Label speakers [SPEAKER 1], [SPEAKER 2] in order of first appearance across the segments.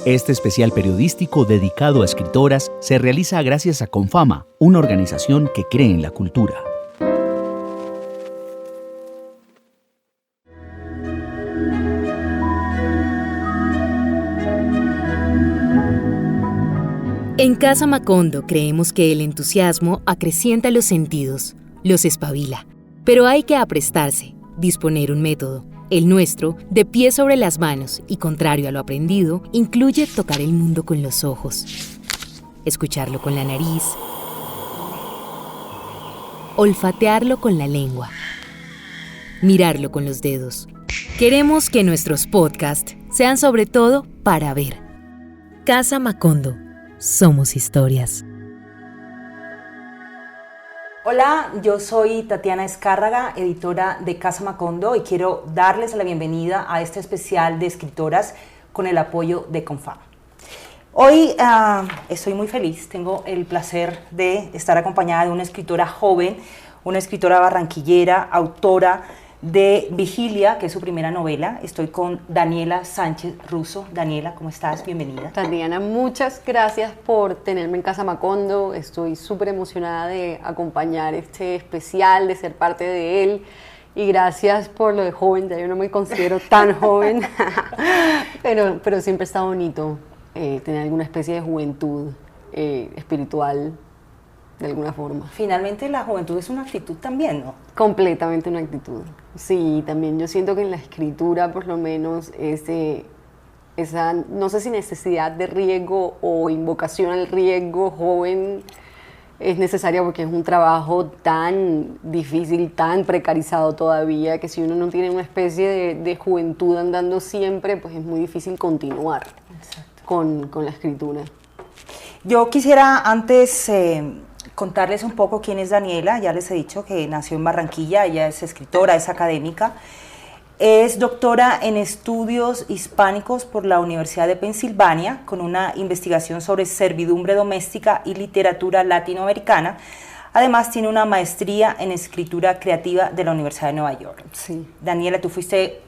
[SPEAKER 1] Este especial periodístico dedicado a escritoras se realiza gracias a Confama, una organización que cree en la cultura.
[SPEAKER 2] En Casa Macondo creemos que el entusiasmo acrecienta los sentidos, los espabila. Pero hay que aprestarse, disponer un método. El nuestro, de pie sobre las manos y contrario a lo aprendido, incluye tocar el mundo con los ojos, escucharlo con la nariz, olfatearlo con la lengua, mirarlo con los dedos. Queremos que nuestros podcasts sean sobre todo para ver. Casa Macondo. Somos historias.
[SPEAKER 3] Hola, yo soy Tatiana Escárraga, editora de Casa Macondo, y quiero darles la bienvenida a este especial de escritoras con el apoyo de Confama. Hoy estoy muy feliz, tengo el placer de estar acompañada de una escritora joven, una escritora barranquillera, autora de Vigilia, que es su primera novela. Estoy con Daniela Sánchez Russo. Daniela, ¿cómo estás? Bienvenida.
[SPEAKER 4] Tatiana, muchas gracias por tenerme en Casa Macondo. Estoy súper emocionada de acompañar este especial, de ser parte de él. Y gracias por lo de joven, ya yo no me considero tan joven, pero siempre está bonito tener alguna especie de juventud espiritual, de alguna forma.
[SPEAKER 3] Finalmente la juventud es una actitud también, ¿no?
[SPEAKER 4] Completamente una actitud. Sí, también yo siento que en la escritura por lo menos esa, no sé si necesidad de riesgo o invocación al riesgo joven es necesaria, porque es un trabajo tan difícil, tan precarizado todavía, que si uno no tiene una especie de juventud andando siempre, pues es muy difícil continuar con la escritura.
[SPEAKER 3] Yo quisiera antes contarles un poco quién es Daniela. Ya les he dicho que nació en Barranquilla, ella es escritora, es académica, es doctora en estudios hispánicos por la Universidad de Pensilvania, con una investigación sobre servidumbre doméstica y literatura latinoamericana. Además tiene una maestría en escritura creativa de la Universidad de Nueva York.
[SPEAKER 4] Sí.
[SPEAKER 3] Daniela, tú fuiste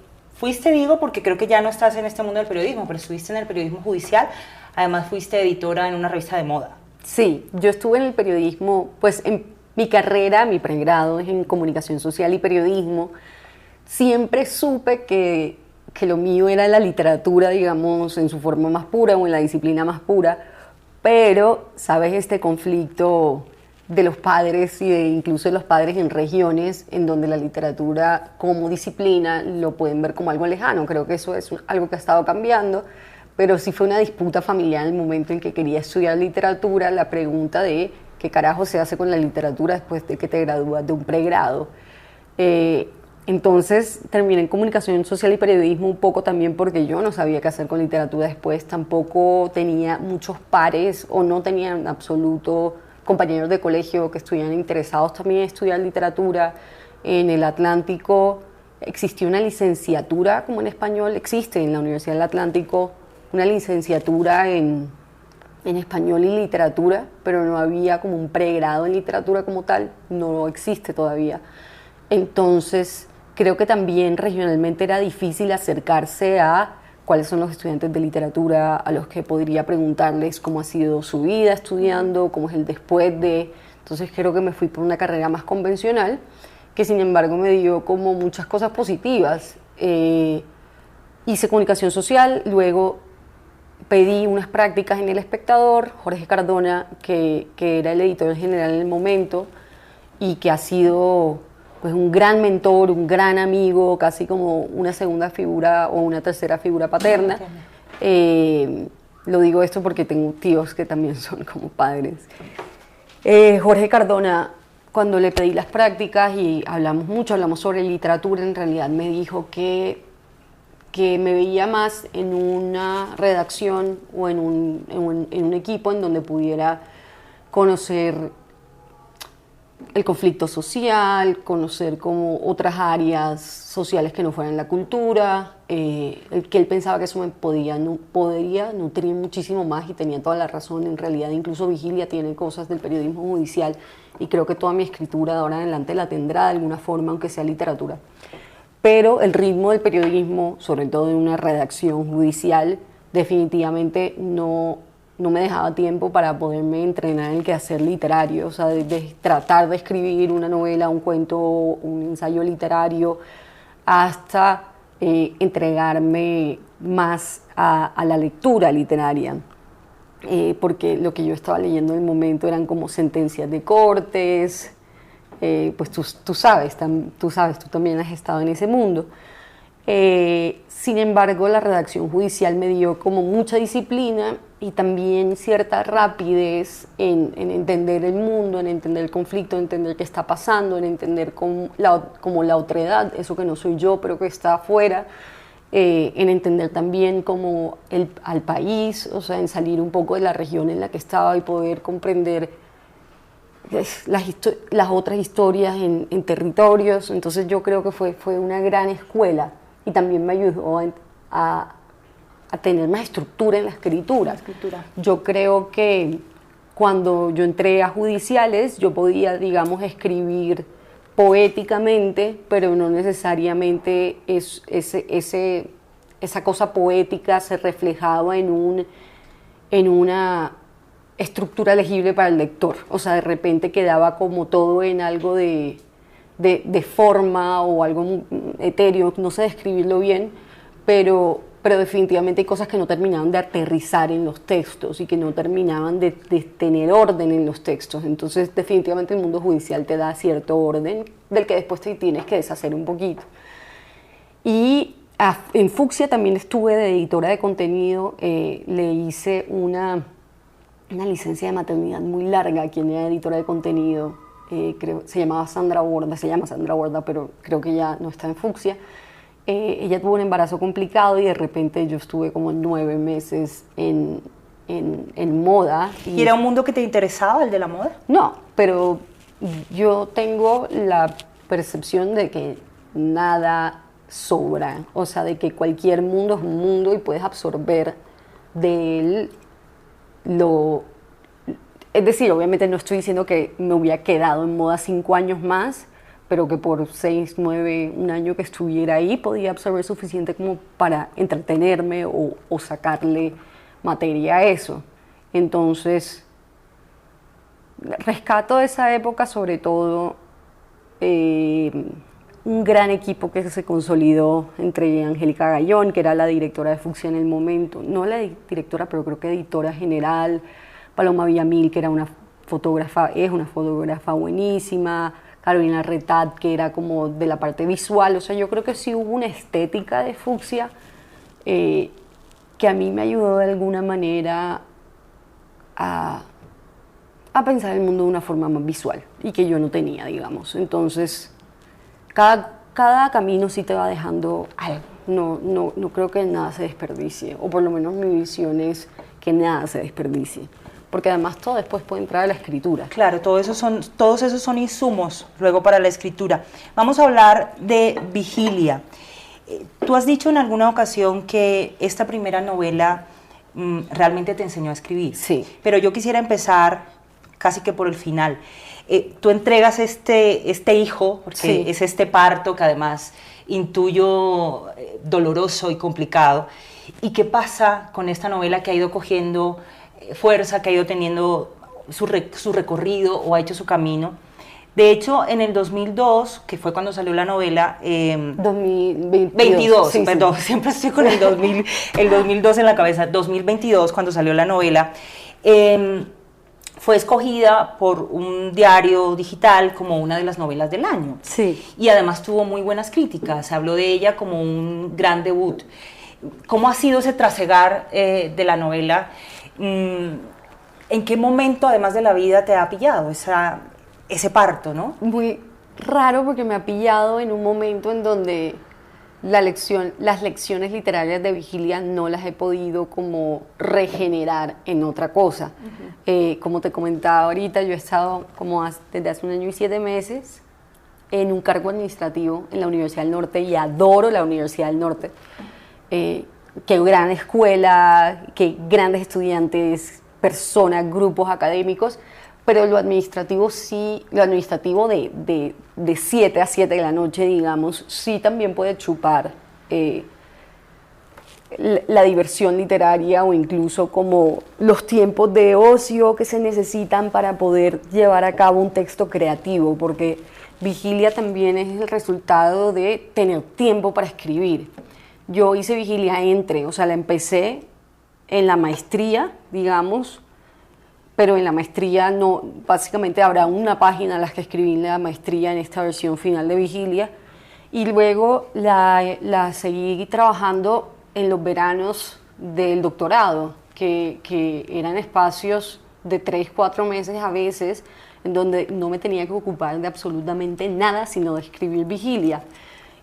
[SPEAKER 3] digo, porque creo que ya no estás en este mundo del periodismo, pero estuviste en el periodismo judicial, además fuiste editora en una revista de moda.
[SPEAKER 4] Sí, yo estuve en el periodismo, pues en mi carrera, mi pregrado es en comunicación social y periodismo. Siempre supe que lo mío era la literatura, digamos, en su forma más pura o en la disciplina más pura, pero, ¿sabes? Este conflicto de los padres y incluso de los padres en regiones en donde la literatura como disciplina lo pueden ver como algo lejano. Creo que eso es algo que ha estado cambiando. Pero sí fue una disputa familiar en el momento en que quería estudiar literatura, la pregunta de qué carajo se hace con la literatura después de que te gradúas de un pregrado. Entonces terminé en comunicación social y periodismo un poco también porque yo no sabía qué hacer con literatura después, tampoco tenía muchos pares o no tenía en absoluto compañeros de colegio que estuvieran interesados también en estudiar literatura. En el Atlántico existía una licenciatura, como en español existe en la Universidad del Atlántico, una licenciatura en español y literatura, pero no había como un pregrado en literatura como tal, no existe todavía. Entonces, creo que también regionalmente era difícil acercarse a cuáles son los estudiantes de literatura a los que podría preguntarles cómo ha sido su vida estudiando, cómo es el después de. Entonces, creo que me fui por una carrera más convencional, que sin embargo me dio como muchas cosas positivas. Hice comunicación social, luego pedí unas prácticas en El Espectador. Jorge Cardona, que era el editor general en el momento y que ha sido pues un gran mentor, un gran amigo, casi como una segunda figura o una tercera figura paterna. Lo digo esto porque tengo tíos que también son como padres. Jorge Cardona, cuando le pedí las prácticas y hablamos sobre literatura, en realidad me dijo que me veía más en una redacción o en un equipo en donde pudiera conocer el conflicto social, conocer como otras áreas sociales que no fueran la cultura, que él pensaba que eso me podría nutrir muchísimo más, y tenía toda la razón. En realidad incluso Vigilia tiene cosas del periodismo judicial y creo que toda mi escritura de ahora en adelante la tendrá de alguna forma, aunque sea literatura. Pero el ritmo del periodismo, sobre todo de una redacción judicial, definitivamente no me dejaba tiempo para poderme entrenar en el quehacer literario, o sea, de tratar de escribir una novela, un cuento, un ensayo literario, hasta entregarme más a la lectura literaria. Porque lo que yo estaba leyendo en el momento eran como sentencias de cortes, pues tú sabes, tú también has estado en ese mundo. Sin embargo, la redacción judicial me dio como mucha disciplina y también cierta rapidez en entender el mundo, en entender el conflicto, en entender qué está pasando, en entender como la otredad, eso que no soy yo, pero que está afuera, en entender también como al país, o sea, en salir un poco de la región en la que estaba y poder comprender las otras historias en territorios. Entonces yo creo que fue una gran escuela y también me ayudó a tener más estructura en la escritura. Yo creo que cuando yo entré a judiciales yo podía, digamos, escribir poéticamente, pero no necesariamente esa cosa poética se reflejaba en una estructura legible para el lector. O sea, de repente quedaba como todo en algo de forma o algo etéreo, no sé describirlo bien, pero definitivamente hay cosas que no terminaban de aterrizar en los textos y que no terminaban de tener orden en los textos. Entonces, definitivamente el mundo judicial te da cierto orden del que después te tienes que deshacer un poquito. Y en Fucsia también estuve de editora de contenido, le hice una licencia de maternidad muy larga. Quien era editora de contenido, se llama Sandra Borda, pero creo que ya no está en Fucsia. Ella tuvo un embarazo complicado y de repente yo estuve como 9 meses en moda.
[SPEAKER 3] ¿Y era un mundo que te interesaba, el de la moda?
[SPEAKER 4] No, pero yo tengo la percepción de que nada sobra, o sea, de que cualquier mundo es un mundo y puedes absorber de él es decir, obviamente no estoy diciendo que me hubiera quedado en moda 5 años más, pero que por 6, 9, un año que estuviera ahí podía absorber suficiente como para entretenerme o sacarle materia a eso. Entonces, rescato de esa época sobre todo un gran equipo que se consolidó entre Angélica Gallón, que era la directora de Fucsia en el momento, no la directora, pero creo que editora general, Paloma Villamil, que era es una fotógrafa buenísima, Carolina Retat, que era como de la parte visual. O sea, yo creo que sí hubo una estética de Fucsia que a mí me ayudó de alguna manera a pensar el mundo de una forma más visual y que yo no tenía, digamos. Entonces, cada camino sí te va dejando algo. No creo que nada se desperdicie, o por lo menos mi visión es que nada se desperdicie. Porque además todo después puede entrar a la escritura.
[SPEAKER 3] Claro, todos esos son insumos luego para la escritura. Vamos a hablar de Vigilia. Tú has dicho en alguna ocasión que esta primera novela realmente te enseñó a escribir.
[SPEAKER 4] Sí.
[SPEAKER 3] Pero yo quisiera empezar casi que por el final. Tú entregas este hijo, porque
[SPEAKER 4] sí,
[SPEAKER 3] es este parto que además intuyo doloroso y complicado. ¿Y qué pasa con esta novela que ha ido cogiendo fuerza, que ha ido teniendo su recorrido o ha hecho su camino? De hecho, en el 2002, que fue cuando salió la novela...
[SPEAKER 4] 2022,
[SPEAKER 3] sí, perdón, sí. Siempre estoy con el 2002 en la cabeza. 2022, cuando salió la novela, fue escogida por un diario digital como una de las novelas del año.
[SPEAKER 4] Sí.
[SPEAKER 3] Y además tuvo muy buenas críticas. Se habló de ella como un gran debut. ¿Cómo ha sido ese trasegar de la novela? ¿En qué momento, además de la vida, te ha pillado ese parto, no?
[SPEAKER 4] Muy raro, porque me ha pillado en un momento en donde las lecciones literarias de Vigilia no las he podido como regenerar en otra cosa. Como te comentaba ahorita, yo he estado desde hace 1 año y 7 meses en un cargo administrativo en la Universidad del Norte y adoro la Universidad del Norte. Qué gran escuela, qué grandes estudiantes, personas, grupos académicos, pero lo administrativo de 7 a 7 de la noche, digamos, sí también puede chupar la diversión literaria o incluso como los tiempos de ocio que se necesitan para poder llevar a cabo un texto creativo, porque vigilia también es el resultado de tener tiempo para escribir. Yo hice vigilia o sea, la empecé en la maestría, digamos, pero en la maestría no, básicamente habrá una página en la que escribí en la maestría en esta versión final de vigilia, y luego la seguí trabajando en los veranos del doctorado, que eran espacios de 3-4 meses a veces, en donde no me tenía que ocupar de absolutamente nada, sino de escribir vigilia.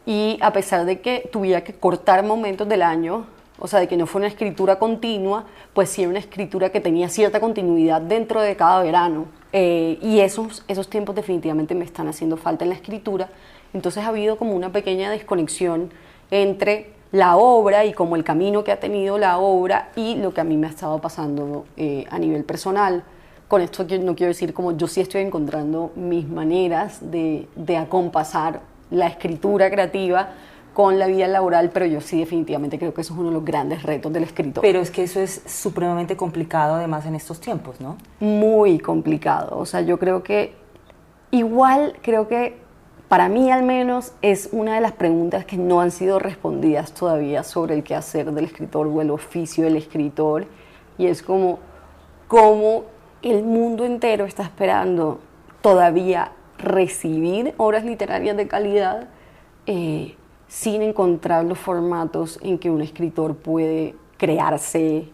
[SPEAKER 4] Y a pesar de que tuviera que cortar momentos del año, o sea, de que no fue una escritura continua, pues sí era una escritura que tenía cierta continuidad dentro de cada verano. Y esos tiempos definitivamente me están haciendo falta en la escritura. Entonces ha habido como una pequeña desconexión entre la obra y como el camino que ha tenido la obra y lo que a mí me ha estado pasando a nivel personal. Con esto no quiero decir como yo sí estoy encontrando mis maneras de acompasar la escritura creativa con la vida laboral, pero yo sí definitivamente creo que eso es uno de los grandes retos del escritor.
[SPEAKER 3] Pero es que eso es supremamente complicado además en estos tiempos, ¿no?
[SPEAKER 4] Muy complicado, o sea, yo creo que para mí al menos es una de las preguntas que no han sido respondidas todavía sobre el quehacer del escritor o el oficio del escritor, y es como el mundo entero está esperando todavía recibir obras literarias de calidad sin encontrar los formatos en que un escritor puede crearse.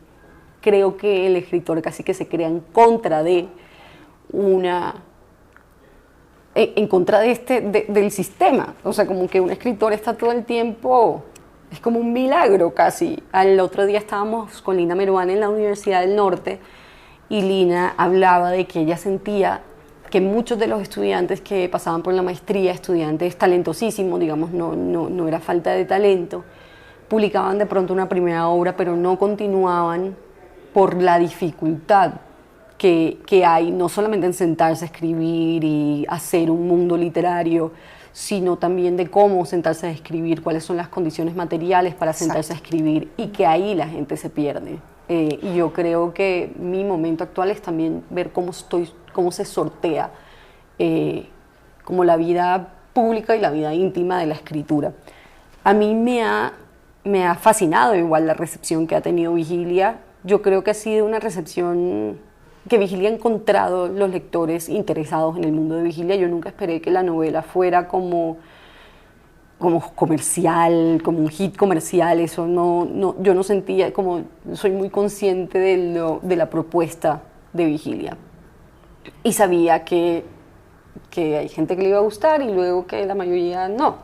[SPEAKER 4] Creo que el escritor casi que se crea en contra del sistema. O sea, como que un escritor está todo el tiempo, es como un milagro casi. Al otro día estábamos con Lina Meruane en la Universidad del Norte y Lina hablaba de que ella sentía que muchos de los estudiantes que pasaban por la maestría, estudiantes talentosísimos, digamos, no era falta de talento, publicaban de pronto una primera obra, pero no continuaban por la dificultad que hay, no solamente en sentarse a escribir y hacer un mundo literario, sino también de cómo sentarse a escribir, cuáles son las condiciones materiales para sentarse a escribir, y que ahí la gente se pierde. Y yo creo que mi momento actual es también ver cómo se sortea como la vida pública y la vida íntima de la escritura. A mí me ha fascinado igual la recepción que ha tenido Vigilia. Yo creo que ha sido una recepción que Vigilia ha encontrado los lectores interesados en el mundo de Vigilia. Yo nunca esperé que la novela fuera como comercial, como un hit comercial. Eso yo no sentía, como soy muy consciente de la propuesta de Vigilia. Y sabía que hay gente que le iba a gustar y luego que la mayoría no.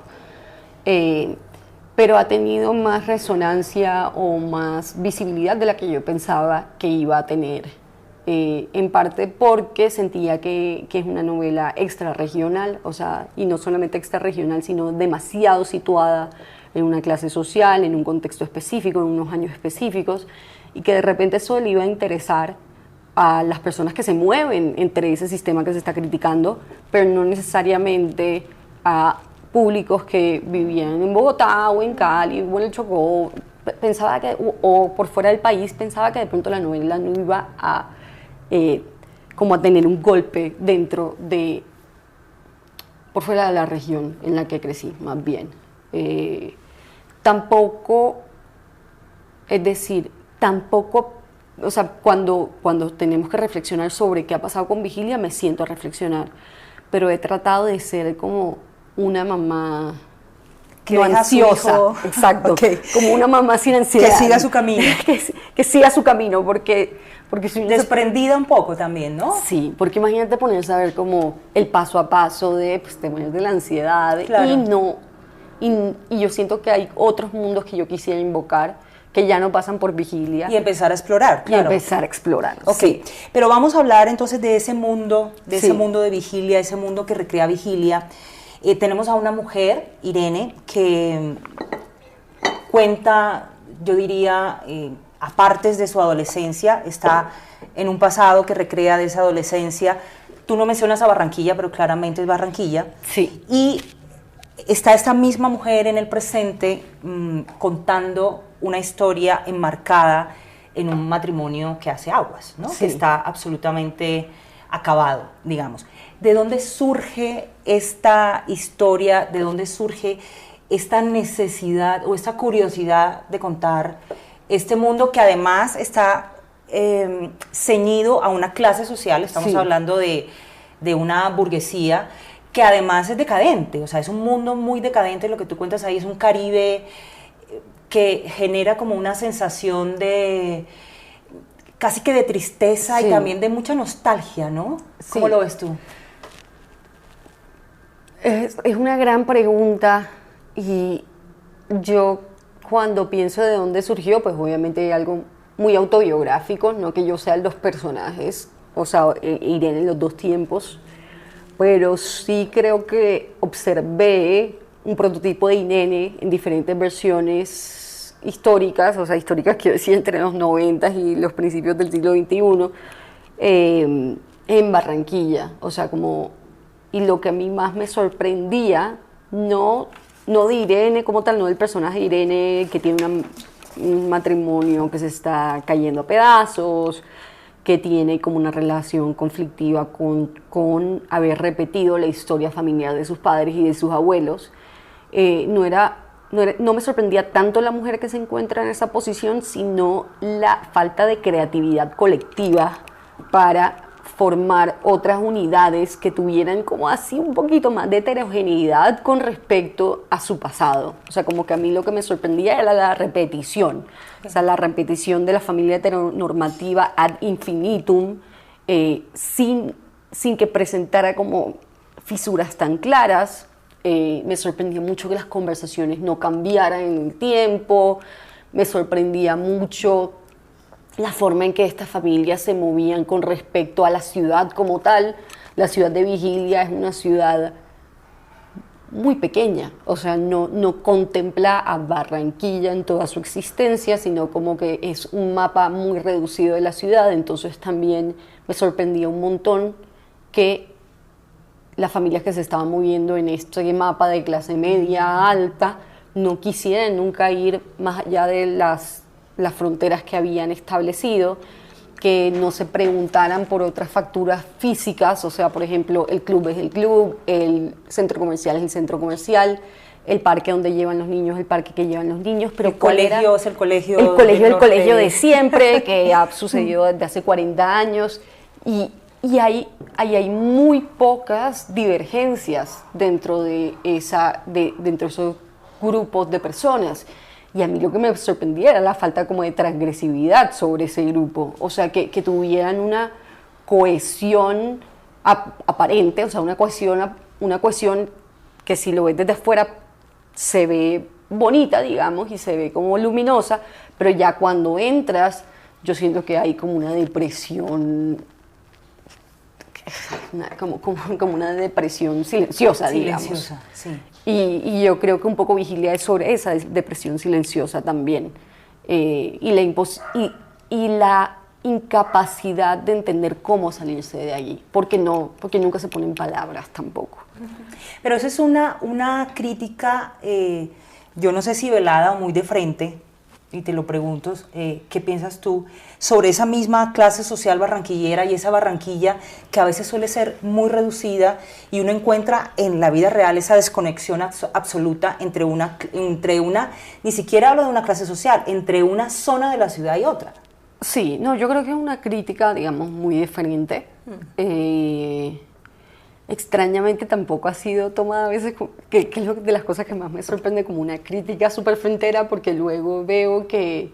[SPEAKER 4] Pero ha tenido más resonancia o más visibilidad de la que yo pensaba que iba a tener. En parte porque sentía que es una novela extrarregional, o sea, y no solamente extrarregional, sino demasiado situada en una clase social, en un contexto específico, en unos años específicos, y que de repente eso le iba a interesar a las personas que se mueven entre ese sistema que se está criticando, pero no necesariamente a públicos que vivían en Bogotá o en Cali o en el Chocó. Pensaba que, o por fuera del país, pensaba que de pronto la novela no iba a como a tener un golpe por fuera de la región en la que crecí, más bien. Tampoco, o sea, cuando tenemos que reflexionar sobre qué ha pasado con Vigilia, me siento a reflexionar, pero he tratado de ser como una mamá
[SPEAKER 3] que ansiosa,
[SPEAKER 4] exacto, okay. Como una mamá sin ansiedad.
[SPEAKER 3] Que siga su camino.
[SPEAKER 4] que siga su camino, porque
[SPEAKER 3] desprendida un poco también, ¿no?
[SPEAKER 4] Sí, porque imagínate ponerse a ver como el paso a paso de temas de la ansiedad, claro. Y yo siento que hay otros mundos que yo quisiera invocar que ya no pasan por Vigilia.
[SPEAKER 3] Y empezar a explorar, claro.
[SPEAKER 4] Y empezar a explorar,
[SPEAKER 3] Ok, sí. Pero vamos a hablar entonces de ese mundo, ese mundo de Vigilia, ese mundo que recrea Vigilia. Tenemos a una mujer, Irene, que cuenta, yo diría, a partes de su adolescencia, está en un pasado que recrea de esa adolescencia. Tú no mencionas a Barranquilla, pero claramente es Barranquilla.
[SPEAKER 4] Sí.
[SPEAKER 3] Y está esta misma mujer en el presente contando una historia enmarcada en un matrimonio que hace aguas, ¿no?
[SPEAKER 4] Sí.
[SPEAKER 3] Que está absolutamente acabado, digamos. ¿De dónde surge esta historia? ¿De dónde surge esta necesidad o esta curiosidad de contar este mundo que además está ceñido a una clase social? Estamos
[SPEAKER 4] Sí.
[SPEAKER 3] hablando de una burguesía que además es decadente, o sea, es un mundo muy decadente. Lo que tú cuentas ahí es un Caribe que genera como una sensación de casi que de tristeza
[SPEAKER 4] Sí.
[SPEAKER 3] y también de mucha nostalgia, ¿no? ¿Cómo
[SPEAKER 4] Sí.
[SPEAKER 3] lo ves tú?
[SPEAKER 4] Es una gran pregunta y yo cuando pienso de dónde surgió, pues obviamente hay algo muy autobiográfico, no que yo sea los personajes, o sea, Irene en los dos tiempos, pero sí creo que observé un prototipo de Irene en diferentes versiones históricas, o sea, históricas quiero decir entre los 90 y los principios del siglo XXI, en Barranquilla, o sea, como, y lo que a mí más me sorprendía, no de Irene como tal, no del personaje de Irene que tiene un matrimonio que se está cayendo a pedazos, que tiene como una relación conflictiva con haber repetido la historia familiar de sus padres y de sus abuelos. No me sorprendía tanto la mujer que se encuentra en esa posición, sino la falta de creatividad colectiva para formar otras unidades que tuvieran como así un poquito más de heterogeneidad con respecto a su pasado. O sea, como que a mí lo que me sorprendía era la repetición. O sea, la repetición de la familia heteronormativa ad infinitum, sin que presentara como fisuras tan claras. Me sorprendió mucho que las conversaciones no cambiaran en el tiempo. Me sorprendía mucho la forma en que estas familias se movían con respecto a la ciudad como tal. La ciudad de Vigilia es una ciudad muy pequeña, o sea, no contempla a Barranquilla en toda su existencia, sino como que es un mapa muy reducido de la ciudad. Entonces también me sorprendía un montón que las familias que se estaban moviendo en este mapa de clase media alta no quisieran nunca ir más allá de las fronteras que habían establecido, que no se preguntaran por otras facturas físicas, o sea, por ejemplo, el club es el club, el centro comercial es el centro comercial, el parque donde llevan los niños, el parque que llevan los niños, pero
[SPEAKER 3] el colegio es el colegio del
[SPEAKER 4] el colegio
[SPEAKER 3] norte.
[SPEAKER 4] de siempre, que ha sucedido desde hace 40 años, y ahí hay muy pocas divergencias dentro de esos grupos de personas. Y a mí lo que me sorprendía era la falta como de transgresividad sobre ese grupo. O sea, que tuvieran una cohesión aparente, o sea, una cohesión que si lo ves desde afuera se ve bonita, digamos, y se ve como luminosa, pero ya cuando entras, yo siento que hay como una depresión, como una depresión silenciosa, digamos.
[SPEAKER 3] Silenciosa, sí.
[SPEAKER 4] Y yo creo que un poco Vigilia es sobre esa depresión silenciosa también. Y la incapacidad de entender cómo salirse de allí, porque nunca se ponen palabras tampoco.
[SPEAKER 3] Pero eso es una crítica, yo no sé si velada o muy de frente, y te lo pregunto, ¿qué piensas tú sobre esa misma clase social barranquillera y esa Barranquilla que a veces suele ser muy reducida y uno encuentra en la vida real esa desconexión absoluta entre una, ni siquiera hablo de una clase social, entre una zona de la ciudad y otra?
[SPEAKER 4] Sí, no, yo creo que es una crítica, digamos, muy diferente. Extrañamente tampoco ha sido tomada a veces, que es lo de las cosas que más me sorprende, como una crítica súper frontera, porque luego veo que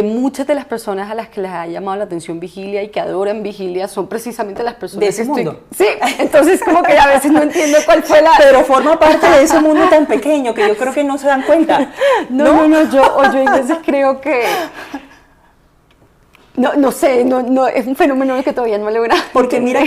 [SPEAKER 4] muchas de las personas a las que les ha llamado la atención Vigilia y que adoran Vigilia son precisamente las personas
[SPEAKER 3] de ese
[SPEAKER 4] que
[SPEAKER 3] mundo.
[SPEAKER 4] Sí, entonces como que a veces no entiendo cuál fue la...
[SPEAKER 3] Pero forma parte de ese mundo tan pequeño que yo creo que no se dan cuenta.
[SPEAKER 4] No, yo a veces creo que... No sé, es un fenómeno que todavía no he logrado.
[SPEAKER 3] Porque mira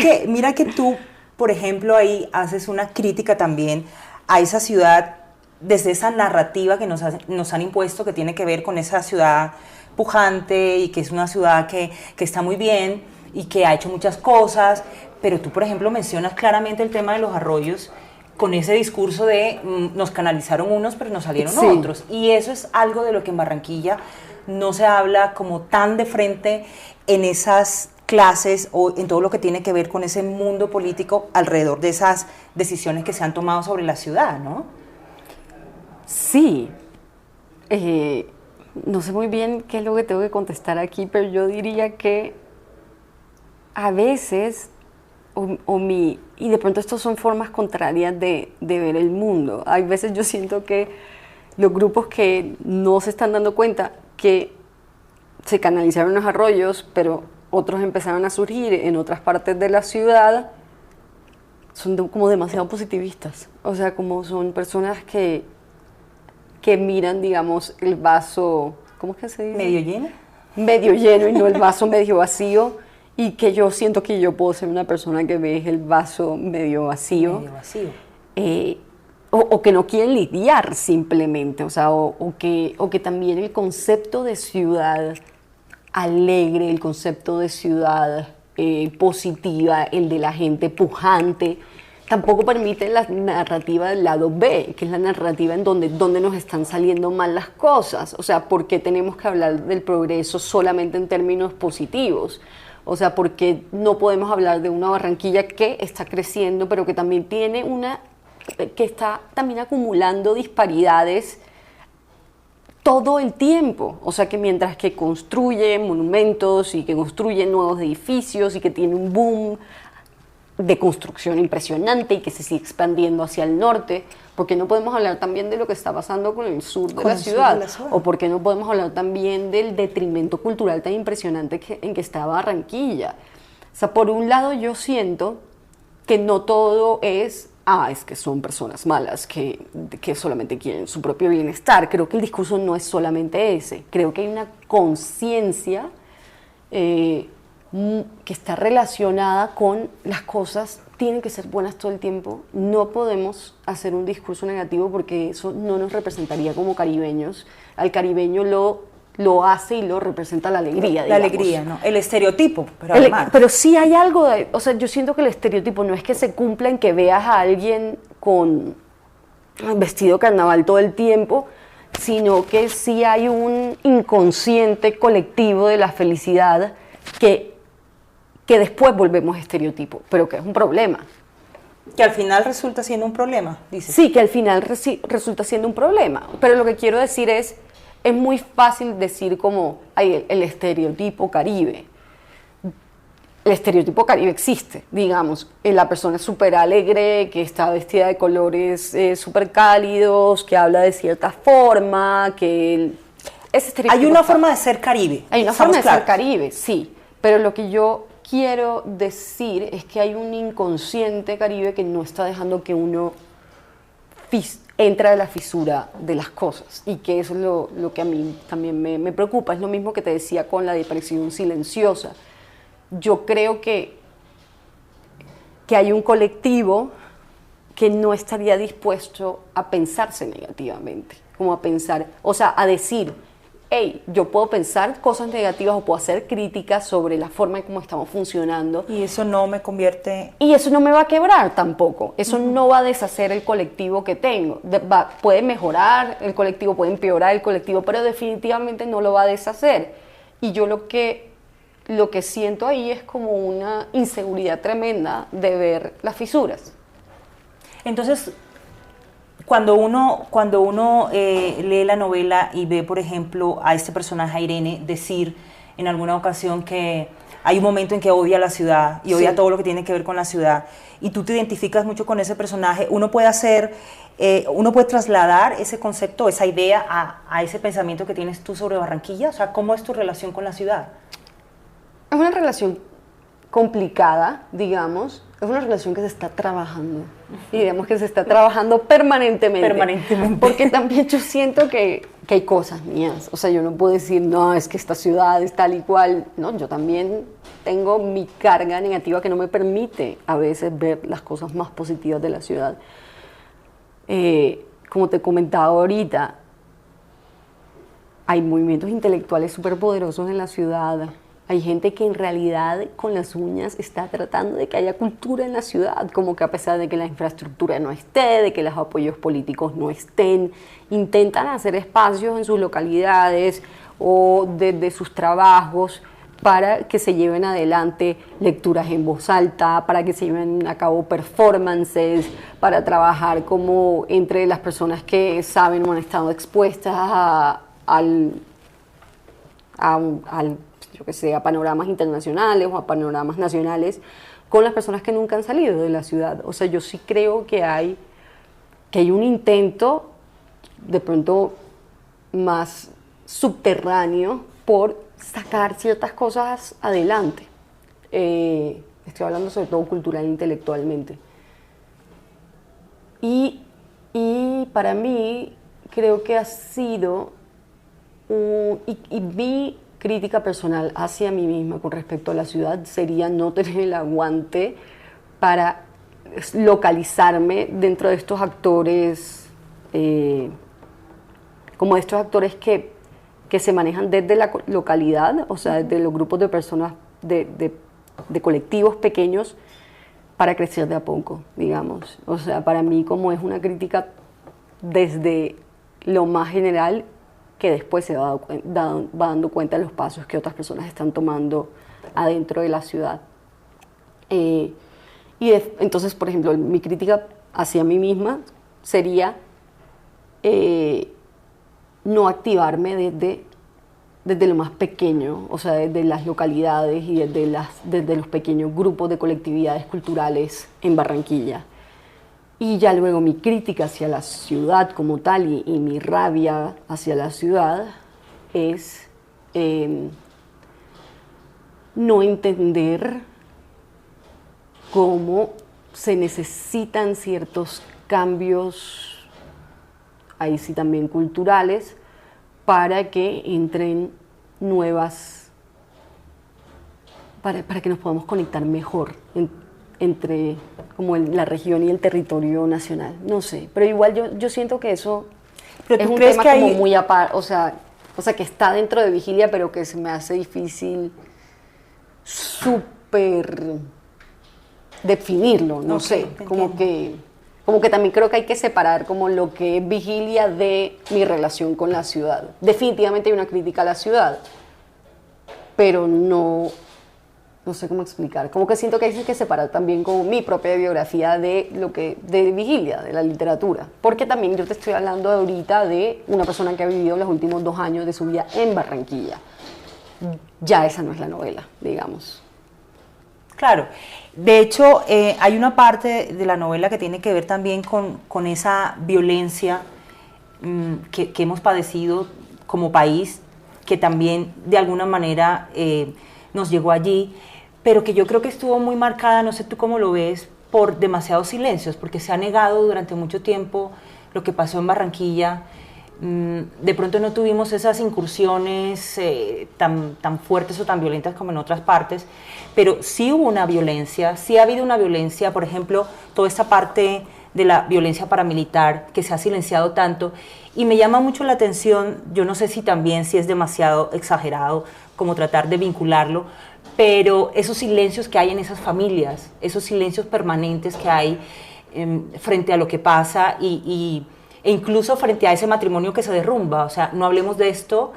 [SPEAKER 3] que tú, por ejemplo, ahí haces una crítica también a esa ciudad desde esa narrativa que nos han impuesto, que tiene que ver con esa ciudad pujante y que es una ciudad que está muy bien y que ha hecho muchas cosas, pero tú, por ejemplo, mencionas claramente el tema de los arroyos con ese discurso de nos canalizaron unos, pero nos salieron
[SPEAKER 4] Sí.
[SPEAKER 3] otros. Y eso es algo de lo que en Barranquilla no se habla como tan de frente en esas clases o en todo lo que tiene que ver con ese mundo político alrededor de esas decisiones que se han tomado sobre la ciudad, ¿no?
[SPEAKER 4] Sí. No sé muy bien qué es lo que tengo que contestar aquí, pero yo diría que a veces, y de pronto estas son formas contrarias de ver el mundo. Hay veces yo siento que los grupos que no se están dando cuenta que se canalizaron los arroyos, pero otros empezaron a surgir en otras partes de la ciudad, son como demasiado positivistas. O sea, como son personas que miran, digamos, el vaso, ¿cómo es que se dice?
[SPEAKER 3] ¿Medio lleno?
[SPEAKER 4] Medio lleno y no el vaso medio vacío, y que yo siento que yo puedo ser una persona que ve el vaso medio vacío.
[SPEAKER 3] Medio vacío.
[SPEAKER 4] O que no quieren lidiar simplemente, o sea, o que también el concepto de ciudad alegre, el concepto de ciudad positiva, el de la gente pujante, tampoco permite la narrativa del lado B, que es la narrativa en donde nos están saliendo mal las cosas. O sea, ¿por qué tenemos que hablar del progreso solamente en términos positivos? O sea, ¿por qué no podemos hablar de una Barranquilla que está creciendo, pero que también tiene que está también acumulando disparidades todo el tiempo? O sea, que mientras que construye monumentos y que construye nuevos edificios y que tiene un boom de construcción impresionante y que se sigue expandiendo hacia el norte, ¿por qué no podemos hablar también de lo que está pasando con el sur de la ciudad? ¿O por qué no podemos hablar también del detrimento cultural tan impresionante en que está Barranquilla? O sea, por un lado yo siento que no todo es que son personas malas, que solamente quieren su propio bienestar. Creo que el discurso no es solamente ese. Creo que hay una conciencia que está relacionada con las cosas tienen que ser buenas todo el tiempo. No podemos hacer un discurso negativo porque eso no nos representaría como caribeños. Al caribeño lo hace y lo representa la alegría, digamos.
[SPEAKER 3] La alegría, ¿no? El estereotipo, pero además.
[SPEAKER 4] Pero sí hay algo o sea, yo siento que el estereotipo no es que se cumpla en que veas a alguien con vestido carnaval todo el tiempo, sino que sí hay un inconsciente colectivo de la felicidad que después volvemos estereotipo, pero que es un problema.
[SPEAKER 3] Que al final resulta siendo un problema, dices.
[SPEAKER 4] Sí, que al final resulta siendo un problema, pero lo que quiero decir es muy fácil decir como el estereotipo Caribe. El estereotipo Caribe existe, digamos. La persona es súper alegre, que está vestida de colores súper cálidos, que habla de cierta forma, que ese estereotipo
[SPEAKER 3] Hay una forma de ser Caribe.
[SPEAKER 4] Hay una forma de ser Caribe, sí. Pero lo que yo quiero decir es que hay un inconsciente Caribe que no está dejando que uno entra a la fisura de las cosas, y que eso es lo que a mí también me preocupa. Es lo mismo que te decía con la depresión silenciosa. Yo creo que hay un colectivo que no estaría dispuesto a pensarse negativamente, como a pensar, o sea, a decir, hey, yo puedo pensar cosas negativas o puedo hacer críticas sobre la forma en cómo estamos funcionando.
[SPEAKER 3] Y eso no me convierte...
[SPEAKER 4] Y eso no me va a quebrar tampoco. Eso no va a deshacer el colectivo que tengo. Puede mejorar el colectivo, puede empeorar el colectivo, pero definitivamente no lo va a deshacer. Y yo lo que siento ahí es como una inseguridad tremenda de ver las fisuras.
[SPEAKER 3] Entonces, cuando uno lee la novela y ve, por ejemplo, a este personaje, a Irene, decir en alguna ocasión que hay un momento en que odia la ciudad y odia todo lo que tiene que ver con la ciudad, y tú te identificas mucho con ese personaje, uno puede trasladar ese concepto, esa idea a ese pensamiento que tienes tú sobre Barranquilla. O sea, ¿cómo es tu relación con la ciudad?
[SPEAKER 4] Es una relación complicada, digamos. Es una relación que se está trabajando, y digamos que se está trabajando permanentemente. Porque también yo siento que hay cosas mías. O sea, yo no puedo decir, no, es que esta ciudad es tal y cual. No, yo también tengo mi carga negativa que no me permite a veces ver las cosas más positivas de la ciudad. Como te comentaba ahorita, hay movimientos intelectuales súper poderosos en la ciudad. Hay gente que en realidad con las uñas está tratando de que haya cultura en la ciudad, como que a pesar de que la infraestructura no esté, de que los apoyos políticos no estén, intentan hacer espacios en sus localidades o desde sus trabajos para que se lleven adelante lecturas en voz alta, para que se lleven a cabo performances, para trabajar como entre las personas que saben o han estado expuestas yo que sé, a panoramas internacionales o a panoramas nacionales, con las personas que nunca han salido de la ciudad. O sea, yo sí creo que hay un intento, de pronto más subterráneo, por sacar ciertas cosas adelante. Estoy hablando sobre todo cultural e intelectualmente. Y para mí creo que ha sido mi crítica personal hacia mí misma con respecto a la ciudad sería no tener el aguante para localizarme dentro de estos actores, como estos actores que se manejan desde la localidad, o sea, desde los grupos de personas, de colectivos pequeños, para crecer de a poco, digamos. O sea, para mí como es una crítica desde lo más general, que después se va dando cuenta de los pasos que otras personas están tomando adentro de la ciudad. Entonces, por ejemplo, mi crítica hacia mí misma sería no activarme desde lo más pequeño, o sea, desde las localidades y desde los pequeños grupos de colectividades culturales en Barranquilla. Y ya luego mi crítica hacia la ciudad como tal y mi rabia hacia la ciudad es no entender cómo se necesitan ciertos cambios, ahí sí también culturales, para que entren nuevas, para que nos podamos conectar mejor entre como la región y el territorio nacional. No sé, pero igual yo siento que eso es un tema como muy aparte, o sea, que está dentro de Vigilia, pero que se me hace difícil súper definirlo, no sé, como que también creo que hay que separar como lo que es Vigilia de mi relación con la ciudad. Definitivamente hay una crítica a la ciudad, pero no sé cómo explicar. Como que siento que hay que separar también como mi propia biografía de Vigilia, de la literatura. Porque también yo te estoy hablando ahorita de una persona que ha vivido los últimos 2 años de su vida en Barranquilla. Ya esa no es la novela, digamos.
[SPEAKER 3] Claro. De hecho, hay una parte de la novela que tiene que ver también con esa violencia que hemos padecido como país, que también de alguna manera nos llegó allí, pero que yo creo que estuvo muy marcada, no sé tú cómo lo ves, por demasiados silencios, porque se ha negado durante mucho tiempo lo que pasó en Barranquilla. De pronto no tuvimos esas incursiones tan fuertes o tan violentas como en otras partes, pero sí hubo una violencia, sí ha habido una violencia, por ejemplo, toda esta parte de la violencia paramilitar que se ha silenciado tanto, y me llama mucho la atención, yo no sé si es demasiado exagerado como tratar de vincularlo, pero esos silencios que hay en esas familias, esos silencios permanentes que hay frente a lo que pasa e incluso frente a ese matrimonio que se derrumba. O sea, no hablemos de esto,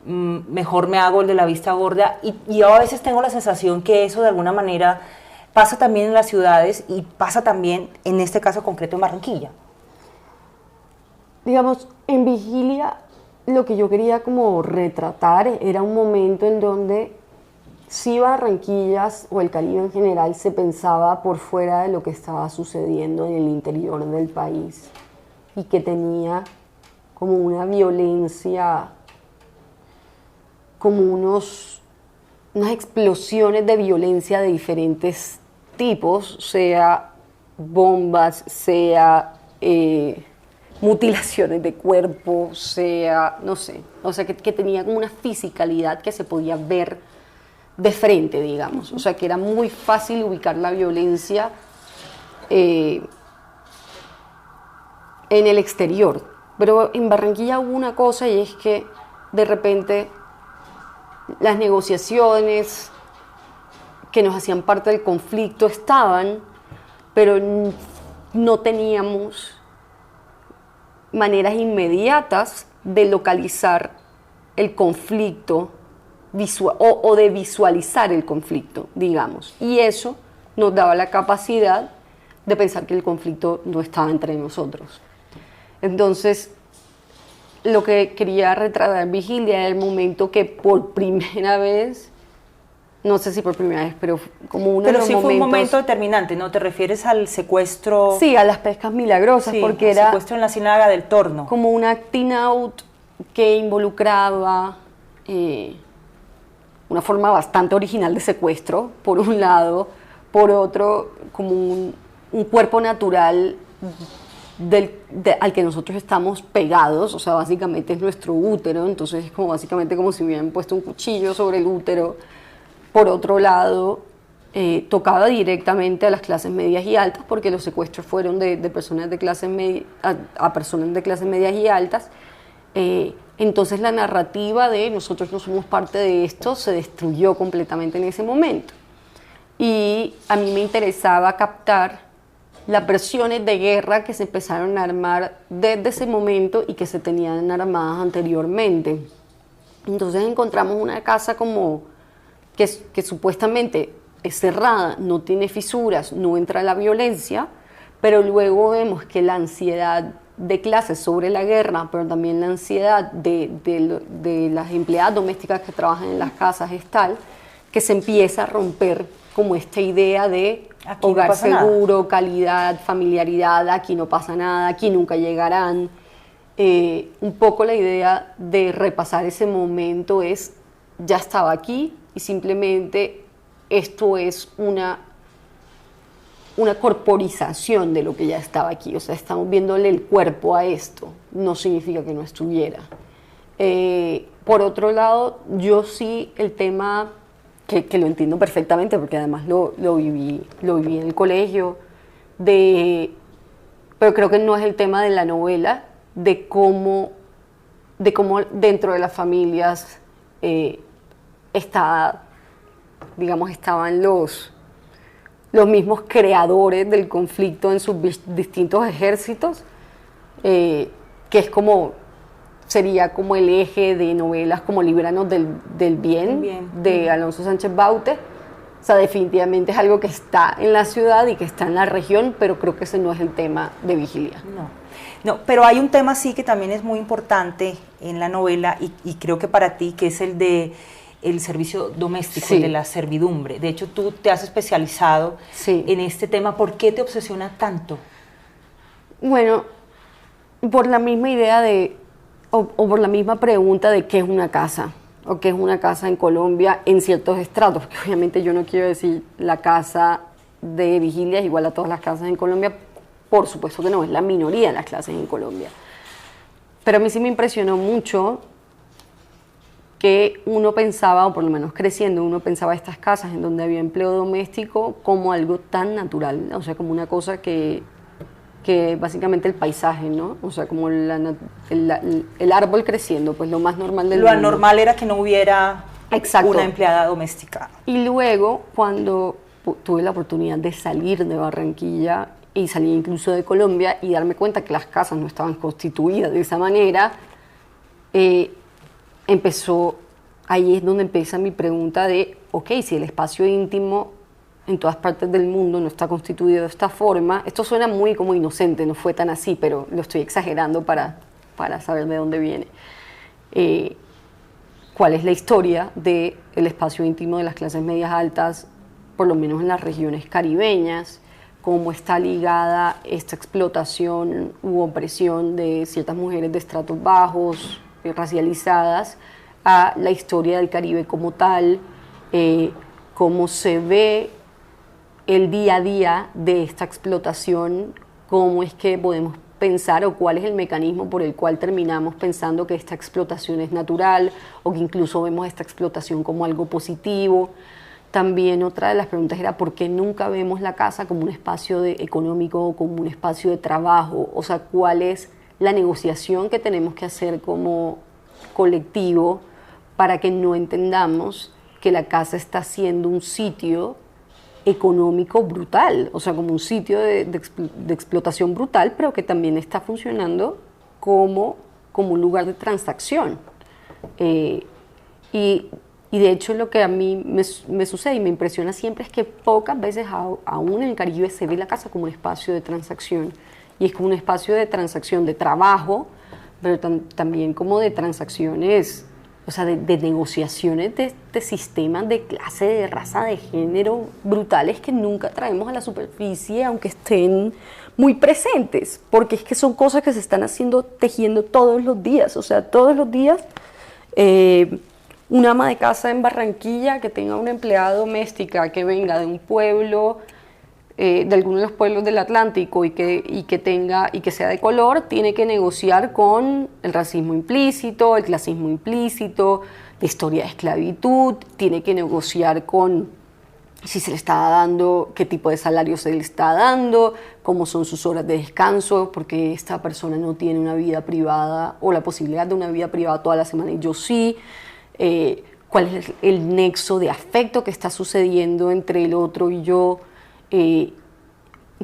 [SPEAKER 3] mejor me hago el de la vista gorda, y yo a veces tengo la sensación que eso de alguna manera pasa también en las ciudades y pasa también en este caso concreto en Barranquilla.
[SPEAKER 4] Digamos, en Vigilia lo que yo quería como retratar era un momento en donde sí Barranquillas o el Caribe en general se pensaba por fuera de lo que estaba sucediendo en el interior del país, y que tenía como una violencia, como unas explosiones de violencia de diferentes tipos, sea bombas, sea mutilaciones de cuerpo, sea, no sé, o sea, que tenía como una fisicalidad que se podía ver de frente, digamos, o sea, que era muy fácil ubicar la violencia en el exterior. Pero en Barranquilla hubo una cosa, y es que de repente las negociaciones que nos hacían parte del conflicto estaban, pero no teníamos maneras inmediatas de localizar el conflicto o de visualizar el conflicto, digamos. Y eso nos daba la capacidad de pensar que el conflicto no estaba entre nosotros. Entonces, lo que quería retratar en Vigilia era el momento que por primera vez, no sé si por primera vez, pero como uno de los momentos...
[SPEAKER 3] Pero sí fue un momento determinante, ¿no? ¿Te refieres al secuestro?
[SPEAKER 4] Sí, a las pescas milagrosas,
[SPEAKER 3] Sí,
[SPEAKER 4] porque
[SPEAKER 3] el
[SPEAKER 4] era
[SPEAKER 3] secuestro en la Ciénaga del Torno.
[SPEAKER 4] como un acting out que involucraba una forma bastante original de secuestro, por un lado, por otro, como un cuerpo natural al que nosotros estamos pegados, o sea, básicamente es nuestro útero, entonces es como básicamente como si hubieran puesto un cuchillo sobre el útero. Por otro lado, tocaba directamente a las clases medias y altas, porque los secuestros fueron de personas de clase media a personas de clases medias y altas. Entonces la narrativa de nosotros no somos parte de esto se destruyó completamente en ese momento. Y a mí me interesaba captar las versiones de guerra que se empezaron a armar desde ese momento y que se tenían armadas anteriormente. Entonces encontramos una casa como que supuestamente es cerrada, no tiene fisuras, no entra la violencia, pero luego vemos que la ansiedad de clases sobre la guerra, pero también la ansiedad de las empleadas domésticas que trabajan en las casas es tal que se empieza a romper como esta idea de
[SPEAKER 3] Aquí no
[SPEAKER 4] hogar
[SPEAKER 3] pasa nada.
[SPEAKER 4] seguro, calidad, familiaridad, aquí no pasa nada, aquí nunca llegarán. Un poco la idea de repasar ese momento es, ya estaba aquí y simplemente esto es una corporización de lo que ya estaba aquí, o sea, estamos viéndole el cuerpo a esto, no significa que no estuviera. Por otro lado, yo sí el tema, que lo entiendo perfectamente, porque además lo viví en el colegio, pero creo que no es el tema de la novela, de cómo dentro de las familias estaban los mismos creadores del conflicto en sus distintos ejércitos, que es sería como el eje de novelas como Líbranos del Bien, de Alonso Sánchez Baute. O sea, definitivamente es algo que está en la ciudad y que está en la región, pero creo que ese no es el tema de Vigilia.
[SPEAKER 3] No, pero hay un tema sí que también es muy importante en la novela y creo que para ti, que es el de el servicio doméstico,
[SPEAKER 4] Sí.
[SPEAKER 3] el de la servidumbre. De hecho, tú te has especializado
[SPEAKER 4] Sí.
[SPEAKER 3] en este tema. ¿Por qué te obsesiona tanto?
[SPEAKER 4] Bueno, por la misma idea o por la misma pregunta de qué es una casa, o qué es una casa en Colombia en ciertos estratos, porque obviamente yo no quiero decir la casa de Vigilia es igual a todas las casas en Colombia, por supuesto que no, es la minoría de las clases en Colombia. Pero a mí sí me impresionó mucho que uno pensaba, o por lo menos creciendo, uno pensaba estas casas en donde había empleo doméstico como algo tan natural, o sea, como una cosa que básicamente el paisaje, ¿no? O sea, como el árbol creciendo, pues lo más normal del
[SPEAKER 3] Lo
[SPEAKER 4] mundo.
[SPEAKER 3] anormal era que no hubiera
[SPEAKER 4] Exacto.
[SPEAKER 3] una empleada doméstica.
[SPEAKER 4] Y luego, cuando tuve la oportunidad de salir de Barranquilla y salir incluso de Colombia y darme cuenta que las casas no estaban constituidas de esa manera, ahí es donde empieza mi pregunta de, ok, si el espacio íntimo en todas partes del mundo no está constituido de esta forma, esto suena muy como inocente, no fue tan así, pero lo estoy exagerando para saber de dónde viene. ¿Cuál es la historia del espacio íntimo de las clases medias altas, por lo menos en las regiones caribeñas? ¿Cómo está ligada esta explotación u opresión de ciertas mujeres de estratos bajos, racializadas, a la historia del Caribe como tal? ¿Cómo se ve el día a día de esta explotación? ¿Cómo es que podemos pensar o cuál es el mecanismo por el cual terminamos pensando que esta explotación es natural o que incluso vemos esta explotación como algo positivo? También otra de las preguntas era ¿por qué nunca vemos la casa como un espacio económico o como un espacio de trabajo? O sea, ¿cuál es la negociación que tenemos que hacer como colectivo para que no entendamos que la casa está siendo un sitio económico brutal, o sea, como un sitio de explotación brutal, pero que también está funcionando como un lugar de transacción. Y de hecho lo que a mí me sucede y me impresiona siempre es que pocas veces aún en el Caribe se ve la casa como un espacio de transacción, y es como un espacio de transacción de trabajo, pero también como de transacciones, o sea, de negociaciones de sistemas de clase, de raza, de género brutales que nunca traemos a la superficie, aunque estén muy presentes, porque es que son cosas que se están tejiendo todos los días, o sea, todos los días. Una ama de casa en Barranquilla que tenga una empleada doméstica que venga de un pueblo, de alguno de los pueblos del Atlántico y que sea de color, tiene que negociar con el racismo implícito, el clasismo implícito, la historia de esclavitud, tiene que negociar con si se le está dando, qué tipo de salario se le está dando, cómo son sus horas de descanso, porque esta persona no tiene una vida privada o la posibilidad de una vida privada toda la semana y yo sí. Cuál es el nexo de afecto que está sucediendo entre el otro y yo.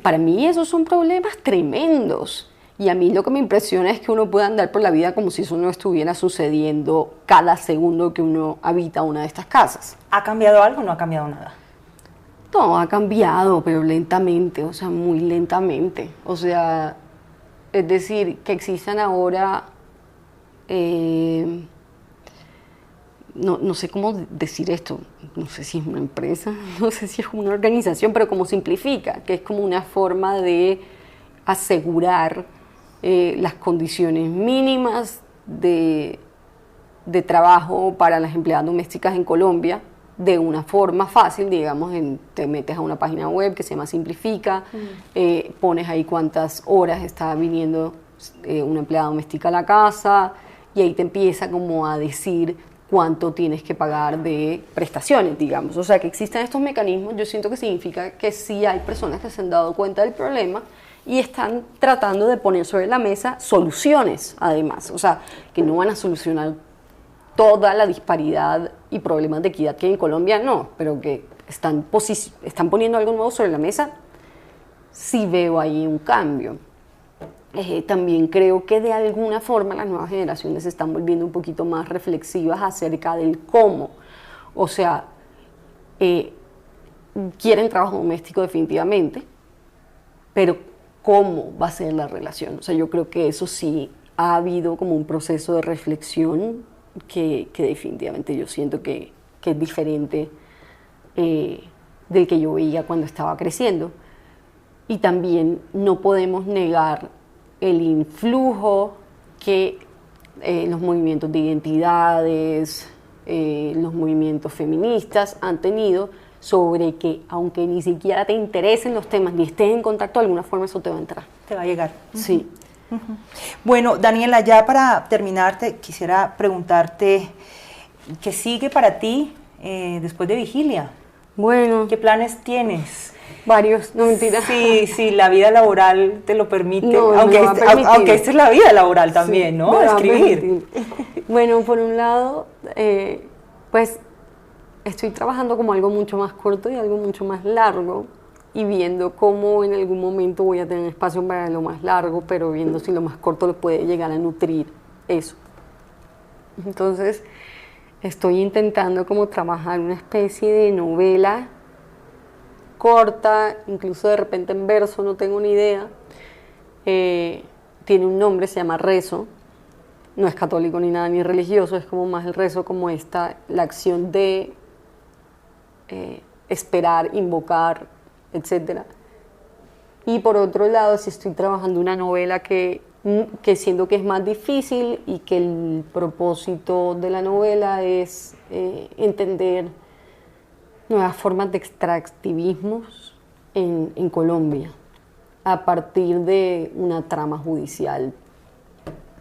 [SPEAKER 4] Para mí esos son problemas tremendos, y a mí lo que me impresiona es que uno pueda andar por la vida como si eso no estuviera sucediendo cada segundo que uno habita una de estas casas.
[SPEAKER 3] ¿Ha cambiado algo o no ha cambiado nada?
[SPEAKER 4] No, ha cambiado, pero lentamente, o sea, muy lentamente. O sea, es decir, que existan ahora... No sé cómo decir esto, no sé si es una empresa, no sé si es una organización, pero como simplifica, que es como una forma de asegurar las condiciones mínimas de trabajo para las empleadas domésticas en Colombia de una forma fácil, digamos, te metes a una página web que se llama Simplifica, pones ahí cuántas horas está viniendo una empleada doméstica a la casa y ahí te empieza como a decir cuánto tienes que pagar de prestaciones, digamos. O sea, que existan estos mecanismos, yo siento que significa que sí hay personas que se han dado cuenta del problema y están tratando de poner sobre la mesa soluciones, además. O sea, que no van a solucionar toda la disparidad y problemas de equidad que hay en Colombia, no, pero que están poniendo algo nuevo sobre la mesa, sí veo ahí un cambio. También creo que de alguna forma las nuevas generaciones se están volviendo un poquito más reflexivas acerca del cómo. O sea, quieren trabajo doméstico definitivamente, pero ¿cómo va a ser la relación? O sea, yo creo que eso sí ha habido como un proceso de reflexión que definitivamente yo siento que es diferente del que yo veía cuando estaba creciendo. Y también no podemos negar el influjo que los movimientos de identidades, los movimientos feministas han tenido sobre que, aunque ni siquiera te interesen los temas ni estés en contacto, de alguna forma eso te va a entrar.
[SPEAKER 3] Te va a llegar.
[SPEAKER 4] Sí.
[SPEAKER 3] Bueno, Daniela, ya para terminarte, quisiera preguntarte, ¿qué sigue para ti después de Vigilia?
[SPEAKER 4] Bueno.
[SPEAKER 3] ¿Qué planes tienes?
[SPEAKER 4] Varios, no mentira.
[SPEAKER 3] Sí, la vida laboral te lo permite,
[SPEAKER 4] No,
[SPEAKER 3] aunque esta es la vida laboral también, sí, ¿no? Escribir.
[SPEAKER 4] Bueno, por un lado, pues estoy trabajando como algo mucho más corto y algo mucho más largo y viendo cómo en algún momento voy a tener espacio para lo más largo, pero viendo si lo más corto le puede llegar a nutrir eso. Entonces, estoy intentando como trabajar una especie de novela corta, incluso de repente en verso, no tengo ni idea. Tiene un nombre, se llama Rezo. No es católico ni nada, ni religioso, es como más el rezo, como la acción de esperar, invocar, etc. Y por otro lado, si estoy trabajando una novela que siento que es más difícil y que el propósito de la novela es entender nuevas formas de extractivismos en Colombia a partir de una trama judicial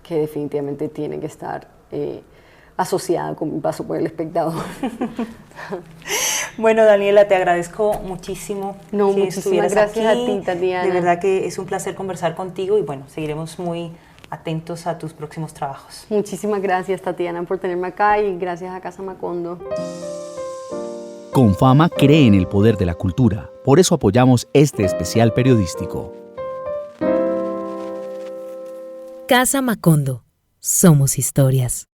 [SPEAKER 4] que definitivamente tiene que estar asociada con mi paso por El Espectador.
[SPEAKER 3] Bueno, Daniela, te agradezco muchísimo.
[SPEAKER 4] No, muchísimas gracias aquí. A ti, Tatiana.
[SPEAKER 3] De verdad que es un placer conversar contigo y bueno, seguiremos muy atentos a tus próximos trabajos.
[SPEAKER 4] Muchísimas gracias, Tatiana, por tenerme acá y gracias a Casa Macondo.
[SPEAKER 1] Confama cree en el poder de la cultura, por eso apoyamos este especial periodístico.
[SPEAKER 2] Casa Macondo. Somos historias.